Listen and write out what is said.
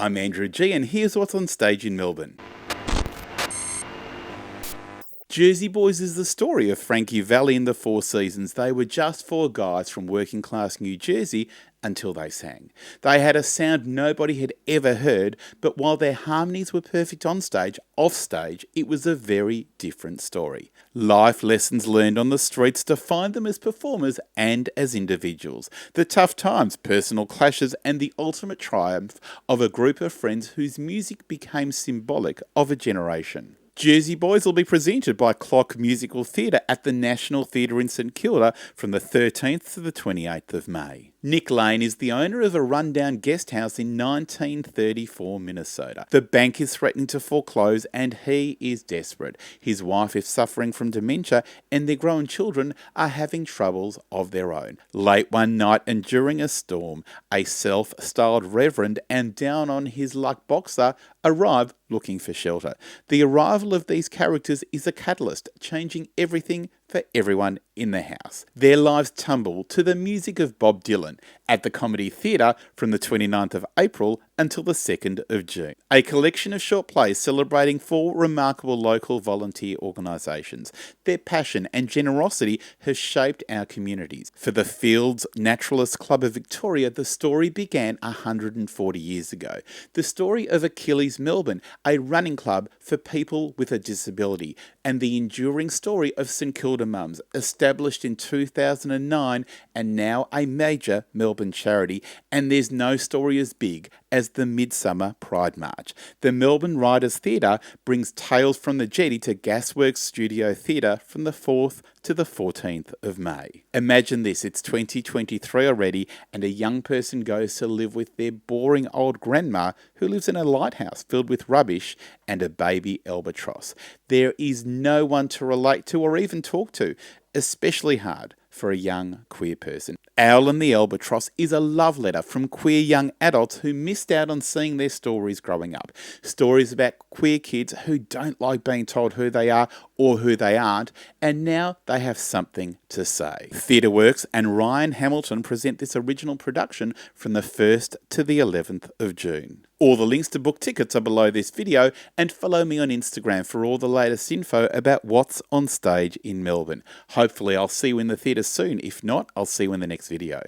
I'm Andrew G, and here's what's on stage in Melbourne. Jersey Boys is the story of Frankie Valli and the Four Seasons. They were just four guys from working class New Jersey until they sang. They had a sound nobody had ever heard, but while their harmonies were perfect on stage, off stage, it was a very different story. Life lessons learned on the streets defined them as performers and as individuals. The tough times, personal clashes, and the ultimate triumph of a group of friends whose music became symbolic of a generation. Jersey Boys will be presented by CLOC Musical Theatre at the National Theatre in St Kilda from the 13th to the 28th of May. Nick Lane is the owner of a rundown guest house in 1934 Minnesota. The bank is threatening to foreclose and he is desperate. His wife is suffering from dementia and their grown children are having troubles of their own. Late one night and during a storm, a self-styled reverend and down on his luck boxer arrive looking for shelter. The arrival of these characters is a catalyst, changing everything for everyone in the house. Their lives tumble to the music of Bob Dylan at the Comedy Theatre from the 29th of April until the 2nd of June. A collection of short plays celebrating four remarkable local volunteer organisations. Their passion and generosity has shaped our communities. For the Fields Naturalists Club of Victoria, the story began 140 years ago. The story of Achilles Melbourne, a running club for people with a disability, and the enduring story of St Kilda Mums, established in 2009 and now a major Melbourne charity, and there's no story as big as the Midsumma Pride March. The Melbourne Writers Theatre brings Tales from the Jetty to Gasworks Studio Theatre from the 4th to the 14th of May. Imagine this, it's 2023 already and a young person goes to live with their boring old grandma who lives in a lighthouse filled with rubbish and a baby albatross. There is no one to relate to or even talk to, especially hard for a young queer person. Owl and the Albatross is a love letter from queer young adults who missed out on seeing their stories growing up. Stories about queer kids who don't like being told who they are or who they aren't, and now they have something to say. Theatreworks and Ryan Hamilton present this original production from the 1st to the 11th of June. All the links to book tickets are below this video, and follow me on Instagram for all the latest info about what's on stage in Melbourne. Hopefully I'll see you in the theatre soon. If not, I'll see you in the next video.